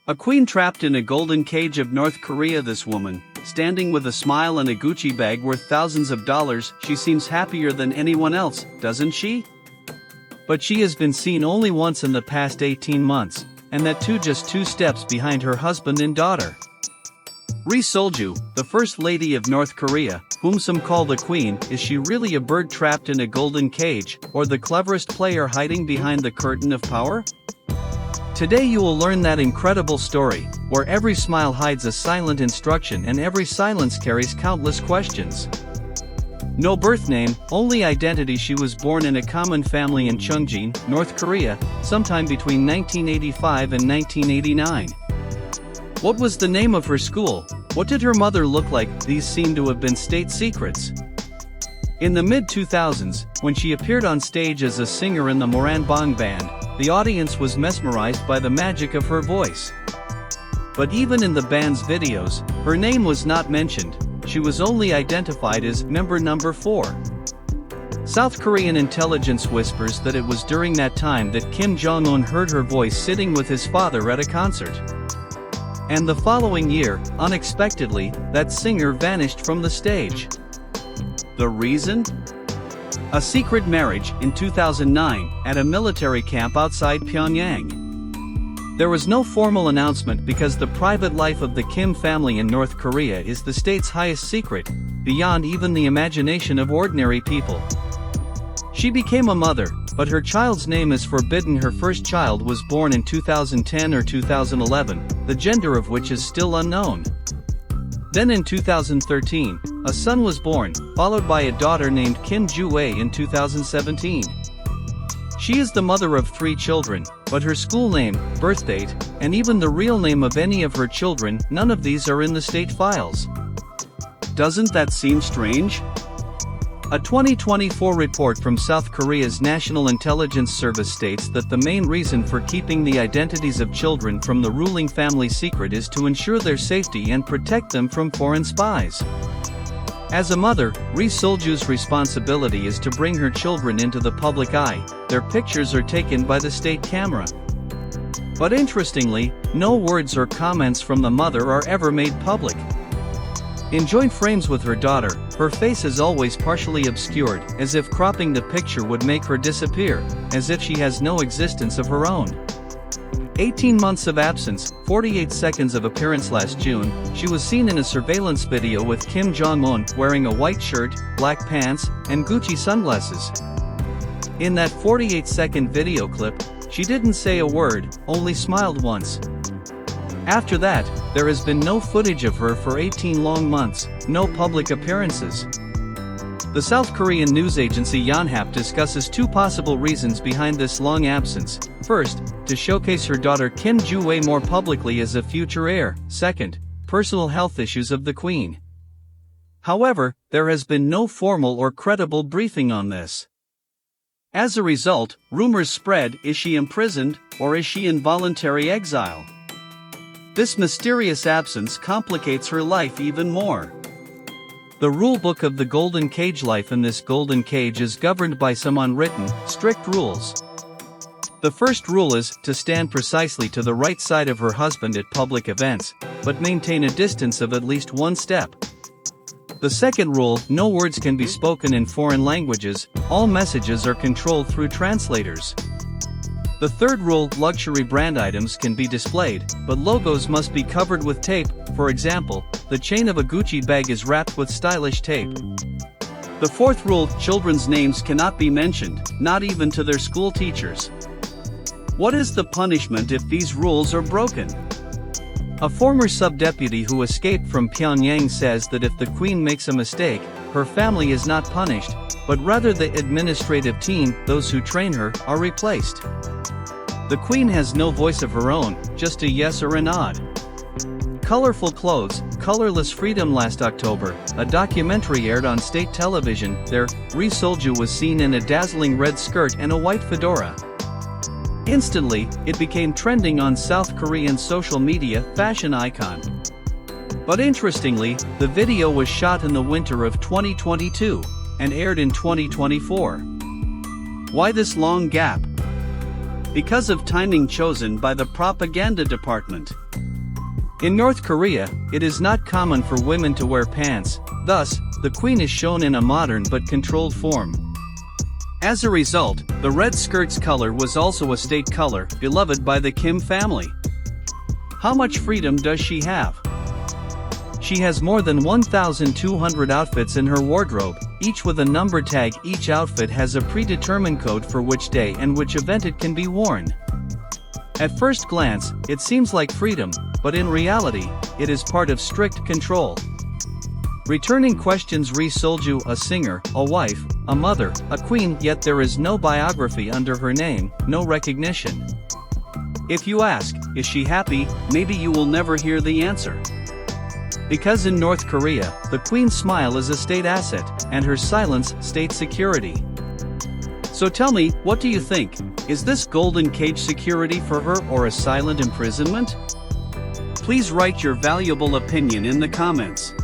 A queen trapped in a golden cage of North Korea. This woman, standing with a smile and a Gucci bag worth thousands of dollars, she seems happier than anyone else, doesn't she? But she has been seen only once in the past 18 months, and that too just 2 steps behind her husband and daughter. Ri Sol-ju, the First Lady of North Korea, whom some call the Queen, is she really a bird trapped in a golden cage, or the cleverest player hiding behind the curtain of power? Today you will learn that incredible story, where every smile hides a silent instruction and every silence carries countless questions. No birth name, only identity. She was born in a common family in Chongjin, North Korea, sometime between 1985 and 1989. What was the name of her school? What did her mother look like? These seem to have been state secrets. In the mid-2000s, when she appeared on stage as a singer in the Moranbong band, the audience was mesmerized by the magic of her voice. But even in the band's videos, her name was not mentioned. She was only identified as member number 4. South Korean intelligence whispers that it was during that time that Kim Jong-un heard her voice sitting with his father at a concert. And the following year, unexpectedly, that singer vanished from the stage. The reason? A secret marriage in 2009 at a military camp outside Pyongyang. There was no formal announcement because the private life of the Kim family in North Korea is the state's highest secret, beyond even the imagination of ordinary people. She became a mother, but her child's name is forbidden. Her first child was born in 2010 or 2011, the gender of which is still unknown. Then in 2013, a son was born, followed by a daughter named Kim Ju-wei in 2017. She is the mother of 3 children, but her school name, birth date, and even the real name of any of her children, none of these are in the state files. Doesn't that seem strange? A 2024 report from South Korea's National Intelligence Service states that the main reason for keeping the identities of children from the ruling family secret is to ensure their safety and protect them from foreign spies. As a mother, Ri Sol-ju's responsibility is to bring her children into the public eye. Their pictures are taken by the state camera. But interestingly, no words or comments from the mother are ever made public. In joint frames with her daughter, her face is always partially obscured, as if cropping the picture would make her disappear, as if she has no existence of her own. 18 months of absence, 48 seconds of appearance. Last June, she was seen in a surveillance video with Kim Jong-un wearing a white shirt, black pants, and Gucci sunglasses. In that 48-second video clip, she didn't say a word, only smiled once. After that, there has been no footage of her for 18 long months, no public appearances. The South Korean news agency Yonhap discusses 2 possible reasons behind this long absence. First, to showcase her daughter Kim Ju-wei more publicly as a future heir. Second, personal health issues of the Queen. However, there has been no formal or credible briefing on this. As a result, rumors spread: is she imprisoned, or is she in voluntary exile? This mysterious absence complicates her life even more. The rulebook of the Golden Cage. Life in this golden cage is governed by some unwritten, strict rules. The first rule is to stand precisely to the right side of her husband at public events, but maintain a distance of at least 1 step. The second rule: no words can be spoken in foreign languages, all messages are controlled through translators. The third rule: luxury brand items can be displayed, but logos must be covered with tape. For example, the chain of a Gucci bag is wrapped with stylish tape. The fourth rule: children's names cannot be mentioned, not even to their school teachers. What is the punishment if these rules are broken? A former sub-deputy who escaped from Pyongyang says that if the Queen makes a mistake, her family is not punished, but rather the administrative team, those who train her, are replaced. The Queen has no voice of her own, just a yes or a nod. Colorful clothes, colorless freedom. Last October, a documentary aired on state television. There, Ri Sol-ju was seen in a dazzling red skirt and a white fedora. Instantly, it became trending on South Korean social media, fashion icon. But interestingly, the video was shot in the winter of 2022, and aired in 2024. Why this long gap? because of timing chosen by the propaganda department. In North Korea, it is not common for women to wear pants, thus, the queen is shown in a modern but controlled form. As a result, the red skirt's color was also a state color, beloved by the Kim family. How much freedom does she have? She has more than 1,200 outfits in her wardrobe, each with a number tag. Each outfit has a predetermined code for which day and which event it can be worn. At first glance, it seems like freedom, but in reality, it is part of strict control. Returning questions: Ri Solju, a singer, a wife, a mother, a queen, yet there is no biography under her name, no recognition. If you ask, is she happy, maybe you will never hear the answer. Because in North Korea, the queen's smile is a state asset, and her silence, state security. So tell me, what do you think? Is this golden cage security for her or a silent imprisonment? Please write your valuable opinion in the comments.